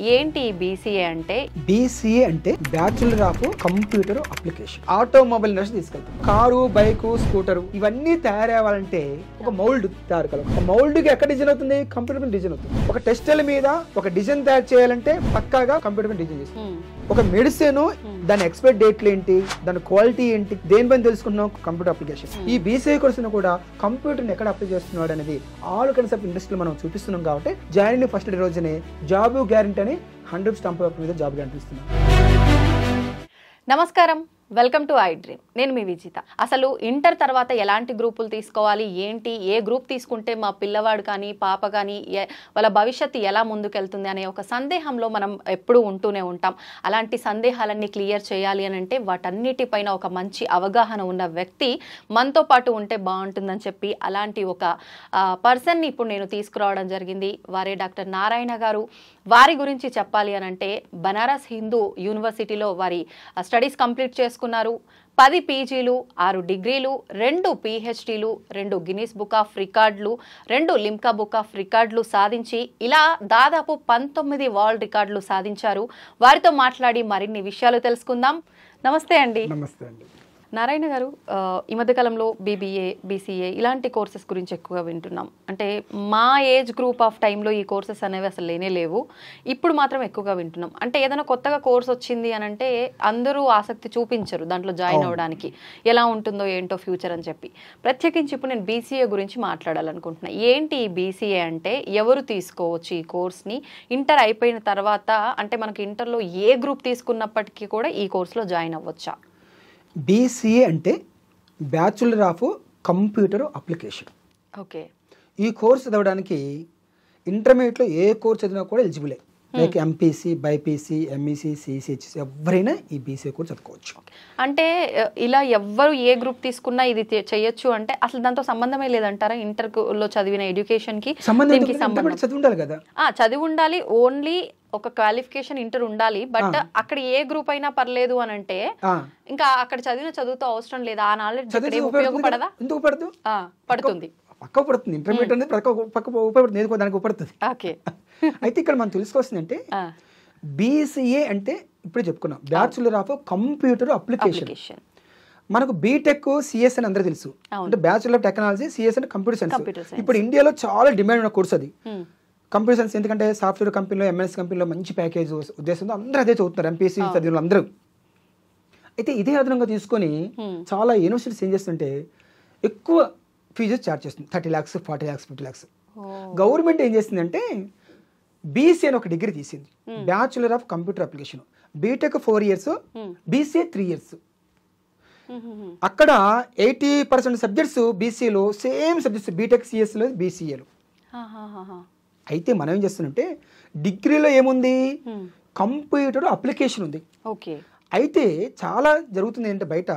ఏంటి బీసీఏ అంటే? బీసీఏ అంటే bachelor of computer application. Automobile industry తీసుకెళ్తాం. కారు, బైకు, స్కూటరు ఇవన్నీ తయారవ్వాలంటే ఒక మౌల్డ్ తయారు కావాలి. ఒక మౌల్డ్ కి ఎక్కడ డిజైన్ అవుతుంది? కంప్యూటర్ మీద డిజైన్ అవుతుంది. ఒక టెస్టల్ మీద ఒక డిజైన్ తయారు చేయాలంటే పక్కాగా కంప్యూటర్ మీద డిజైన్ చేస్తుంది. ఒక మెడిసిన్ దాని ఎక్స్పైర్ డేట్లు ఏంటి, దాని క్వాలిటీ ఏంటి, దేనిపైన తెలుసుకుంటున్నాం? Computer application. ఈ బీసీఏ కోర్స్ కూడా కంప్యూటర్ ఎక్కడ అప్లై చేస్తున్నాడు అనేది ఆల్ కైండ్స్ ఆఫ్ ఇండస్ట్రీలో మనం చూపిస్తున్నాం. కాబట్టి జాయినింగ్ ఫస్ట్ డే రోజునే జాబ్ గ్యారెంటీ అని 100 స్టాంప్ మీద జాబ్ గ్యారెంటీ ఇస్తున్నాం. నమస్కారం, వెల్కమ్ టు ఐ డ్రీమ్. నేను మీ విజిత. అసలు ఇంటర్ తర్వాత ఎలాంటి గ్రూపులు తీసుకోవాలి, ఏంటి, ఏ గ్రూప్ తీసుకుంటే మా పిల్లవాడు కానీ పాప కానీ వాళ్ళ భవిష్యత్తు ఎలా ముందుకెళ్తుంది అనే ఒక సందేహంలో మనం ఎప్పుడూ ఉంటూనే ఉంటాం. అలాంటి సందేహాలన్నీ క్లియర్ చేయాలి అని అంటే వాటన్నిటిపైన ఒక మంచి అవగాహన ఉన్న వ్యక్తి మనతో పాటు ఉంటే బాగుంటుందని చెప్పి అలాంటి ఒక పర్సన్ని ఇప్పుడు నేను తీసుకురావడం జరిగింది. వారే డాక్టర్ నారాయణ గారు. వారి గురించి చెప్పాలి అని అంటే బనారస్ హిందూ యూనివర్సిటీలో వారి స్టడీస్ కంప్లీట్ చేసుకున్నారు. 10 పీజీలు, 6 డిగ్రీలు, 2 పీహెచ్డీలు, 2 గిన్నిస్ బుక్ ఆఫ్ రికార్డులు, 2 లిమ్కా బుక్ ఆఫ్ రికార్డులు సాధించి ఇలా దాదాపు 19 వరల్డ్ రికార్డులు సాధించారు. వారితో మాట్లాడి మరిన్ని విషయాలు తెలుసుకుందాం. నమస్తే అండి. నమస్తే అండి. నారాయణ గారు, ఈ మధ్యకాలంలో బీబీఏ, బీసీఏ ఇలాంటి కోర్సెస్ గురించి ఎక్కువగా వింటున్నాం. అంటే మా ఏజ్ గ్రూప్ ఆఫ్ టైంలో ఈ కోర్సెస్ అనేవి అసలు లేనే లేవు. ఇప్పుడు మాత్రం ఎక్కువగా వింటున్నాం. అంటే ఏదైనా కొత్తగా కోర్స్ వచ్చింది అని అంటే అందరూ ఆసక్తి చూపించరు దాంట్లో జాయిన్ అవ్వడానికి, ఎలా ఉంటుందో ఏంటో ఫ్యూచర్ అని చెప్పి. ప్రత్యేకించి ఇప్పుడు నేను బీసీఏ గురించి మాట్లాడాలనుకుంటున్నా. ఏంటి ఈ బీసీఏ అంటే, ఎవరు తీసుకోవచ్చు ఈ కోర్స్ని? ఇంటర్ అయిపోయిన తర్వాత అంటే మనకి ఇంటర్లో ఏ గ్రూప్ తీసుకున్నప్పటికీ కూడా ఈ కోర్సులో జాయిన్ అవ్వచ్చా? బీసీఏ అంటే bachelor of computer application. Okay. ఈ కోర్స్ చదవడానికి ఇంటర్మీడియట్లో ఏ కోర్స్ చదివినా కూడా ఎలిజిబులే. లైక్ ఎంపీసీ, బైపీసీ, ఎంఈసీ, సిసిహెచ్సి ఎవరైనా ఈ బీసీఏ కోర్స్ చదువుకోవచ్చు. అంటే ఇలా ఎవ్వరు ఏ గ్రూప్ తీసుకున్నా ఇది చేయొచ్చు అంటే అసలు దాంతో సంబంధమే లేదంటారా? ఇంటర్లో చదివిన ఎడ్యుకేషన్కి చదివి ఉండాలి కదా. చదివి ఉండాలి. ఓన్లీ ఒక క్వాలిఫికేషన్ ఇంటర్ ఉండాలి. బట్ అక్కడ ఏ గ్రూప్ అయినా పర్లేదు అని అంటే ఇంకా అక్కడ చదివిన చదువుతో అవసరం లేదు. ఆ నాలెడ్జ్ ఉపయోగపడదా? ఎందుకు పడదు? పడుతుంది, పక్క పడుతుంది. ఇంటర్మీడియట్ అనేది పక్క ఉపయోగపడుతుంది, దానికి ఉపయోగపడుతుంది. ఓకే. అయితే ఇక్కడ మనం తెలుసుకోవాల్సిందంటే బీసీఏ అంటే ఇప్పుడు చెప్పుకున్నాం బ్యాచులర్ ఆఫ్ కంప్యూటర్ అప్లికేషన్. మనకు బీటెక్, సిఎస్ అని అందరూ తెలుసు. అంటే బ్యాచులర్ ఆఫ్ టెక్నాలజీ, సిఎస్ అంటే కంప్యూటర్ సైన్స్. ఇప్పుడు ఇండియాలో చాలా డిమాండ్ ఉన్న కోర్స్ అది కంప్యూటర్ సైన్స్. ఎందుకంటే సాఫ్ట్వేర్ కంపెనీలో, ఎంఎన్ఎస్ కంపెనీలో మంచి ప్యాకేజ్ ఉద్దేశంతో అందరూ అదే చదువుతున్నారు, ఎంపీసీ చదివిన అందరూ. అయితే ఇదే అదనంగా తీసుకొని చాలా యూనివర్సిటీస్ ఏం చేస్తుంటే ఎక్కువ ఫీజెస్ ఛార్జ్ చేస్తుంది. 30 lakhs, 40 lakhs, 50 lakhs. గవర్నమెంట్ ఏం చేసిందంటే బీసీ అని ఒక డిగ్రీ తీసింది, bachelor of computer application. B Tech 4 years, BCA 3 years. అక్కడ 80% సబ్జెక్ట్స్ బీసీలో సేమ్ సబ్జెక్ట్స్ బీటెక్, సిఎస్లో, బీసీఏలో. అయితే మనం ఏం చేస్తున్నామంటే డిగ్రీలో ఏముంది? కంప్యూటర్ అప్లికేషన్ ఉంది. ఓకే. అయితే చాలా జరుగుతుంది ఏంటంటే బయట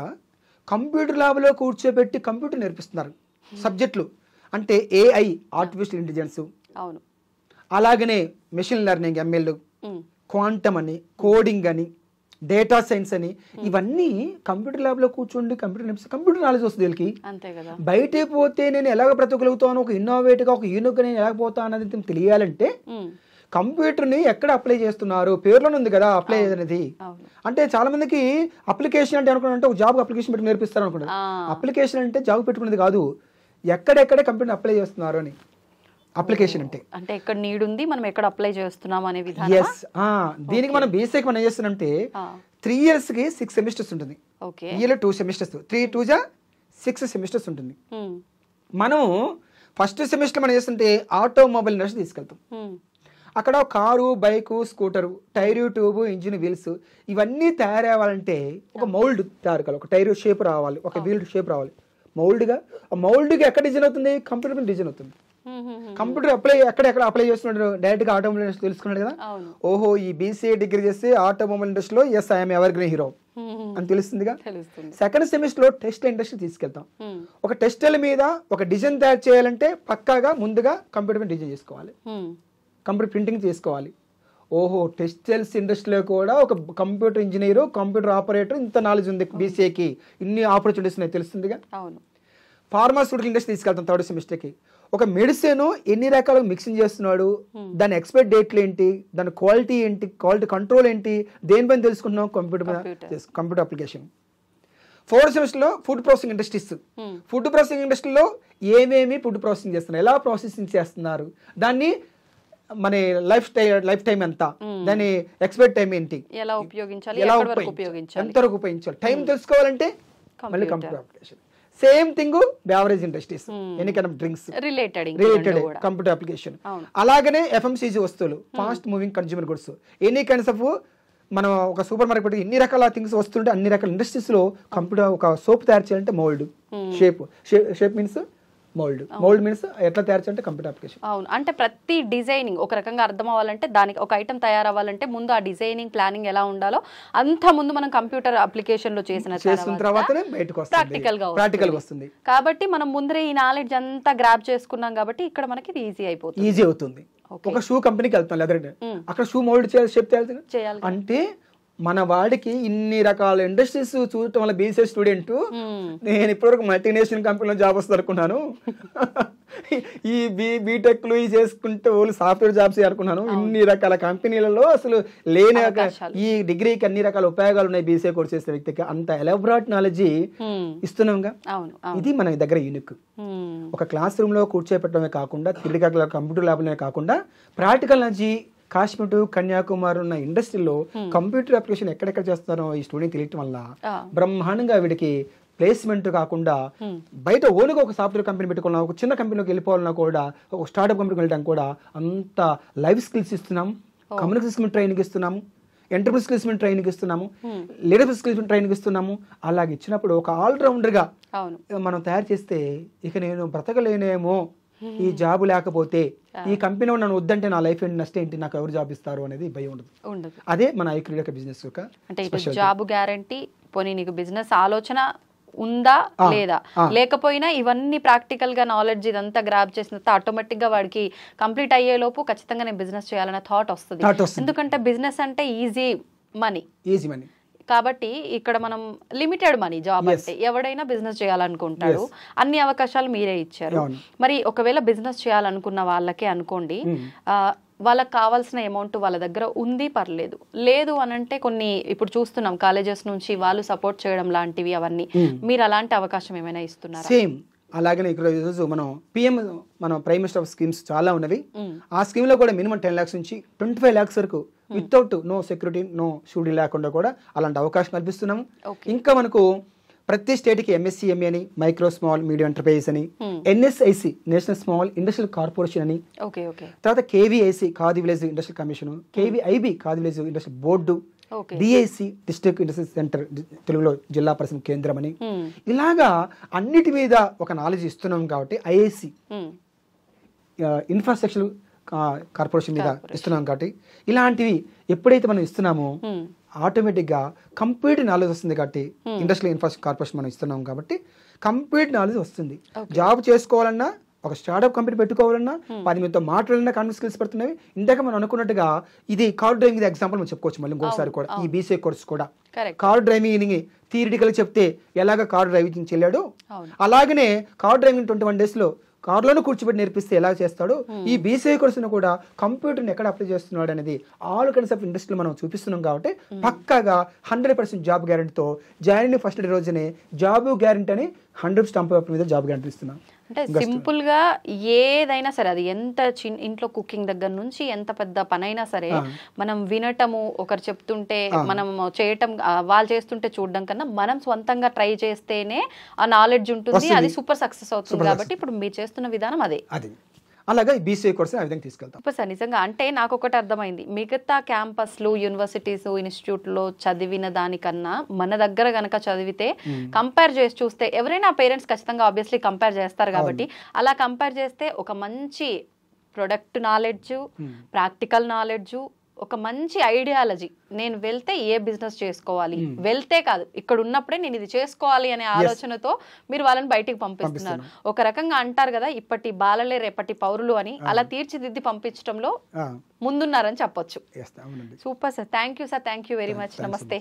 కంప్యూటర్ ల్యాబ్లో కూర్చోబెట్టి కంప్యూటర్ నేర్పిస్తున్నారు సబ్జెక్టులు. అంటే ఏఐ, ఆర్టిఫిషియల్ ఇంటెలిజెన్స్, అవును, అలాగనే మెషిన్ లెర్నింగ్, ఎంఎల్, క్వాంటమ్ అని, కోడింగ్ అని, డేటా సైన్స్ అని, ఇవన్నీ కంప్యూటర్ ల్యాబ్లో కూర్చోండి కంప్యూటర్ నాలెడ్జ్ వస్తుంది వీళ్ళకి. బయటే పోతే నేను ఎలాగ బ్రతకగలుగుతాను, ఒక ఇన్నోవేటివ్గా, ఒక యూనిక్గా నేను ఎలాగపోతాను అనేది తెలియాలంటే కంప్యూటర్ని ఎక్కడ అప్లై చేస్తున్నారు, పేరులోనే ఉంది కదా అప్లై అనేది. అంటే చాలా మందికి అప్లికేషన్ అంటే అనుకున్నారంటే ఒక జాబ్ అప్లికేషన్ పెట్టి నేర్పిస్తారు అనుకుంటారు. అప్లికేషన్ అంటే జాబ్ పెట్టుకునేది కాదు, ఎక్కడెక్కడ కంప్యూటర్ అప్లై చేస్తున్నారు అని. అప్లికేషన్ అంటే ఎక్కడ నీడ్ ఉంది, మనం ఎక్కడ అప్లై చేస్తున్నాం అనే విధానం. yes. దీనికి మనం బేసిక్ మనం ఏం చేస్తున్నామంటే 3 years కి 6 semesters ఉంటుంది. ఇయర్లో 2 semesters, 3 2 6 semesters ఉంటుంది. మనం ఫస్ట్ సెమిస్టర్ మనం చేస్తుంటే ఆటోమొబైల్ ఇండస్ట్రీ తీసుకెళ్తాం. అక్కడ car, bike, scooter, tyre, tube, engine, wheels ఇవన్నీ తయారవ్వాలంటే ఒక మౌల్డ్ తయారు కావాలి. ఒక టైర్ షేప్ రావాలి, ఒక వీల్ షేప్ రావాలి. మౌల్డ్గా ఎక్కడ డిజైన్ అవుతుంది? కంప్యూటర్ మీద డిజైన్ అవుతుంది. కంప్యూటర్ ఎక్కడ అప్లై చేస్తున్నాడు? డైరెక్ట్ గా ఆటోమొబైల్ ఇండస్ట్రీ తెలుసుకున్నాడు కదా. ఓహో, ఈ బీసీఏ డిగ్రీ చేస్తే ఆటోమొబైల్ ఇండస్ట్రీలో yes I'm evergreen hero అని తెలుస్తుందిగా. సెకండ్ సెమిస్టర్ లో టెక్స్టైల్ ఇండస్ట్రీ తీసుకెళ్తాం. ఒక టెక్స్టైల్ మీద ఒక డిజైన్ తయారు చేయాలంటే పక్కాగా ముందుగా కంప్యూటర్ మీద డిజైన్ చేసుకోవాలి, కంప్యూటర్ ప్రింటింగ్ చేసుకోవాలి. ఓహో, టెక్స్టైల్స్ ఇండస్ట్రీలో కూడా ఒక కంప్యూటర్ ఇంజనీరు, కంప్యూటర్ ఆపరేటర్ ఇంత నాలెడ్జ్ ఉంది బీసీఏకి, ఇన్ని ఆపర్చునిటీస్ ఉన్నాయి తెలుస్తుందిగా. ఫార్మాస్యూటికల్ ఇండస్ట్రీ తీసుకెళ్తాం థర్డ్ సెమిస్టర్కి. ఒక మెడిసిన్ ఎన్ని రకాలుగా మిక్సింగ్ చేస్తున్నాడు, దాని ఎక్స్పైరీ డేట్లు ఏంటి, దాని క్వాలిటీ ఏంటి, క్వాలిటీ కంట్రోల్ ఏంటి, దేనిపైన తెలుసుకుంటున్నాం, కంప్యూటర్ అప్లికేషన్. 4th సెమిస్టర్లో food processing industries. Food processing ఇండస్ట్రీలో ఏమేమి ఫుడ్ ప్రాసెసింగ్ చేస్తున్నారు, ఎలా ప్రాసెసింగ్ చేస్తున్నారు, దాన్ని మన లైఫ్ టైం ఎంత, దాని ఎక్స్పైరీ టైం ఏంటి, ఎలా ఉపయోగించాలి, ఎంతవరకు ఉపయోగించాలి, టైం తెలుసుకోవాలంటే మళ్ళీ computer application. Same thing beverage industries, any kind of drinks related computer application. అలాగనే FMCG వస్తువులు, fast moving consumer goods, any kinds of మనం ఒక సూపర్ మార్కెట్ ఎన్ని రకాల థింగ్స్ వస్తుంటే అన్ని రకాల ఇండస్ట్రీస్ లో కంప్యూటర్ ఒక సోప్ తయారు చేయాలంటే mould, shape means mould means ఎట్లా తయారు చేయాలంటే కంప్యూటర్ అప్లికేషన్. అవును, అంటే ప్రతి డిజైనింగ్ ఒక రకంగా అర్థం అవ్వాలంటే, దానికి ఒక ఐటమ్ తయారవ్వాలంటే ముందు ఆ డిజైనింగ్ ప్లానింగ్ ఎలా ఉండాలో అంత ముందు మనం కంప్యూటర్ అప్లికేషన్ లో చేసిన తర్వాతనే బయటకు ప్రాక్టికల్ వస్తుంది. కాబట్టి మనం ముందరే ఈ నాలెడ్జ్ అంతా గ్రాబ్ చేసుకున్నాం కాబట్టి ఇక్కడ మనకి ఈజీ అవుతుంది. ఒక షూ కంపెనీకి వెళ్తాం, లెదర్ అక్కడ షూ మౌల్డ్ షేప్ చేయాలి అంటే మన వాడికి ఇన్ని రకాల ఇండస్ట్రీస్ చూడటం వల్ల బీసీఏ స్టూడెంట్ నేను ఇప్పటివరకు మల్టీనేషనల్ కంపెనీలో జాబ్ వస్తుంది అనుకున్నాను, ఈ బీటెక్లు ఈ చేసుకుంటే వాళ్ళు సాఫ్ట్వేర్ జాబ్స్ అనుకున్నాను. ఇన్ని రకాల కంపెనీలలో అసలు లేని ఈ డిగ్రీకి అన్ని రకాల ఉపయోగాలు ఉన్నాయి బీసీఏ కోర్స్ చేసే వ్యక్తికి. అంత ఎలాబొరేట్ నాలెడ్జ్ ఇస్తున్నాంగా, ఇది మన దగ్గర యూనిక్. ఒక క్లాస్ రూమ్ లో కూర్చోపెట్టడమే కాకుండా, థియరిటికల్ కంప్యూటర్ ల్యాబ్లోనే కాకుండా ప్రాక్టికల్ నాలెడ్జ్ కాశ్మీర్ కన్యాకుమారి ఉన్న ఇండస్ట్రీలో కంప్యూటర్ అప్లికేషన్ ఎక్కడెక్కడ చేస్తారో ఈ స్టూడెంట్ తెలియటం వల్ల బ్రహ్మాండంగా వీడికి ప్లేస్మెంట్ కాకుండా బయట ఓన్గా ఒక సాఫ్ట్వేర్ కంపెనీ పెట్టుకున్నా, ఒక చిన్న కంపెనీలోకి వెళ్ళిపోవాలన్నా కూడా, ఒక స్టార్ట్అప్ కంపెనీకి వెళ్ళడానికి కూడా అంత లైఫ్ స్కిల్స్ ఇస్తున్నాం, కమ్యూనికేషన్ స్కిల్స్ ట్రైనింగ్ ఇస్తున్నాము, ఎంటర్ప్రైజ్ స్కిల్స్ ట్రైనింగ్ ఇస్తున్నాము, లీడర్షిప్ స్కిల్స్ ట్రైనింగ్ ఇస్తున్నాము. అలాగే ఇచ్చినప్పుడు ఒక ఆల్రౌండర్గా మనం తయారు చేస్తే ఇక నేను బ్రతకలేనేమో ఈ జాబ్ లేకపోతే, ఈ కంపెనీ నన్ను వద్దంటే నా లైఫ్ ఏంటి, నష్టం ఏంటి, నాకు ఎవరు జాబ్ ఇస్తారు అనేది భయం ఉండదు. అదే మన ఐక్రీడ బిజినెస్ యొక్క అంటే జాబ్ గ్యారంటీ. పోనీ నీకు బిజినెస్ ఆలోచన ఉందా లేదా, లేకపోయినా ఇవన్నీ ప్రాక్టికల్ గా నాలెడ్జ్ ఇదంతా గ్రాబ్ చేసిన ఆటోమేటిక్ గా వాడికి కంప్లీట్ అయ్యే లోపు ఖచ్చితంగా నేను బిజినెస్ చేయాలనే థాట్ వస్తుంది. ఎందుకంటే బిజినెస్ అంటే ఈజీ మనీ. కాబట్టి ఇక్కడ మనం లిమిటెడ్ మనీ జాబ్ అంటే ఎవడైనా బిజినెస్ చేయాలనుకుంటాడు, అన్ని అవకాశాలు మీరే ఇచ్చారు. మరి ఒకవేళ బిజినెస్ చేయాలనుకున్న వాళ్ళకే అనుకోండి, వాళ్ళకి కావాల్సిన అమౌంట్ వాళ్ళ దగ్గర ఉంది, పర్లేదు. లేదు అనంటే కొన్ని ఇప్పుడు చూస్తున్నాం కాలేజెస్ నుంచి వాళ్ళు సపోర్ట్ చేయడం లాంటివి, అవన్నీ మీరు అలాంటి అవకాశం ఏమైనా ఇస్తున్నారా? సేమ్ అలాగనే ఇక్కడ ఈరోజు మనం పిఎం మన ప్రైమ్ మినిస్టర్ స్కీమ్స్ చాలా ఉన్నవి. ఆ స్కీమ్ లో కూడా మినిమం 10 lakhs నుంచి 25 lakhs వరకు without no security no surety లేకుండా కూడా అలాంటి అవకాశం కల్పిస్తున్నాము. ఇంకా మనకు ప్రతి స్టేట్ కి MSC ME అని, మైక్రో స్మాల్ మీడియం ఎంటర్ప్రైజ్ అని, NSIC national small industrial corporation అని, తర్వాత KVIC khadi village industrial commission, KVIB khadi village industrial board, DIC district industrial centre తెలుగులో జిల్లా పరిశ్రమ కేంద్రం అని, ఇలాగా అన్నిటి మీద ఒక నాలెడ్జ్ ఇస్తున్నాం. కాబట్టి IIC ఇన్ఫ్రాస్ట్రక్చర్ కార్పొరేషన్ మీద ఇస్తున్నాం. కాబట్టి ఇలాంటివి ఎప్పుడైతే మనం ఇస్తున్నామో ఆటోమేటిక్ గా కంప్లీట్ నాలెడ్జ్ వస్తుంది. కాబట్టి ఇండస్ట్రియల్ ఇన్ఫ్రాస్ట్రక్చర్ కార్పొరేషన్ మనం ఇస్తున్నాం కాబట్టి కంప్లీట్ నాలెడ్జ్ వస్తుంది. జాబ్ చేసుకోవాలన్నా, ఒక స్టార్ట్అప్ కంపెనీ పెట్టుకోవాలన్నా, 10 మందితో మాట్లాడాలన్నా కాన్ఫరెన్స్ స్కిల్స్ పడుతున్నవి. ఇందాక మనం అనుకున్నట్టుగా ఇది కార్ డ్రైవింగ్ ఎగ్జాంపుల్ మనం చెప్పుకోవచ్చు మళ్ళీ ఇంకోసారి కూడా. ఈ BCA కోర్స్ కూడా కార్ డ్రైవింగ్ థియరిటికల్ చెప్తే ఎలాగ కార్ డ్రైవింగ్ చెల్లాడు, అలాగనే కార్ డ్రైవింగ్ 21 days లో కార్లోనే కూర్చోబెట్టి నేర్పిస్తే ఎలా చేస్తాడు, ఈ BCA కోర్సును కూడా కంప్యూటర్ని ఎక్కడ అప్లై చేస్తున్నాడు అనేది ఆల్ కైండ్స్ ఆఫ్ ఇండస్ట్రీలో మనం చూపిస్తున్నాం. కాబట్టి పక్కాగా 100% జాబ్ గ్యారెంటీతో జాయిన్ ఫస్ట్ డే రోజునే జాబ్ గ్యారెంటీ అని 100 స్టాంప్ మీద జాబ్ గ్యారెంటీ ఇస్తున్నాం. అంటే సింపుల్ గా ఏదైనా సరే, అది ఎంత ఇంట్లో కుకింగ్ దగ్గర నుంచి ఎంత పెద్ద పనైనా సరే, మనం వినటము, ఒకరు చెప్తుంటే మనం చేయటం, వాళ్ళు చేస్తుంటే చూడడం కన్నా మనం స్వంతంగా ట్రై చేస్తేనే ఆ నాలెడ్జ్ ఉంటుంది, అది సూపర్ సక్సెస్ అవుతుంది. కాబట్టి ఇప్పుడు మీరు చేస్తున్న విధానం అదే. అలాగే BCA కోర్స్ ఆ విధంగా తీసుకెళ్తాం. సార్ నిజంగా అంటే నాకు ఒకటి అర్థమైంది, మిగతా క్యాంపస్లు, యూనివర్సిటీస్, ఇన్స్టిట్యూట్లో చదివిన దానికన్నా మన దగ్గర గనక చదివితే కంపేర్ చేసి చూస్తే ఎవరైనా పేరెంట్స్ ఖచ్చితంగా ఆబ్వియస్లీ కంపేర్ చేస్తారు. కాబట్టి అలా కంపేర్ చేస్తే ఒక మంచి ప్రొడక్ట్ నాలెడ్జ్, ప్రాక్టికల్ నాలెడ్జ్, ఒక మంచి ఐడియాలజీ, నేను వెళ్తే ఏ బిజినెస్ చేసుకోవాలి, వెళ్తే కాదు ఇక్కడ ఉన్నప్పుడే నేను ఇది చేసుకోవాలి అనే ఆలోచనతో మీరు వాళ్ళని బయటికి పంపిస్తున్నారు. ఒక రకంగా అంటారు కదా, ఇప్పటి బాలలే రేపటి పౌరులు అని, అలా తీర్చిదిద్ది పంపించడంలో ముందున్నారని చెప్పొచ్చు. Yes, super sir, thank you sir, thank you very much. నమస్తే.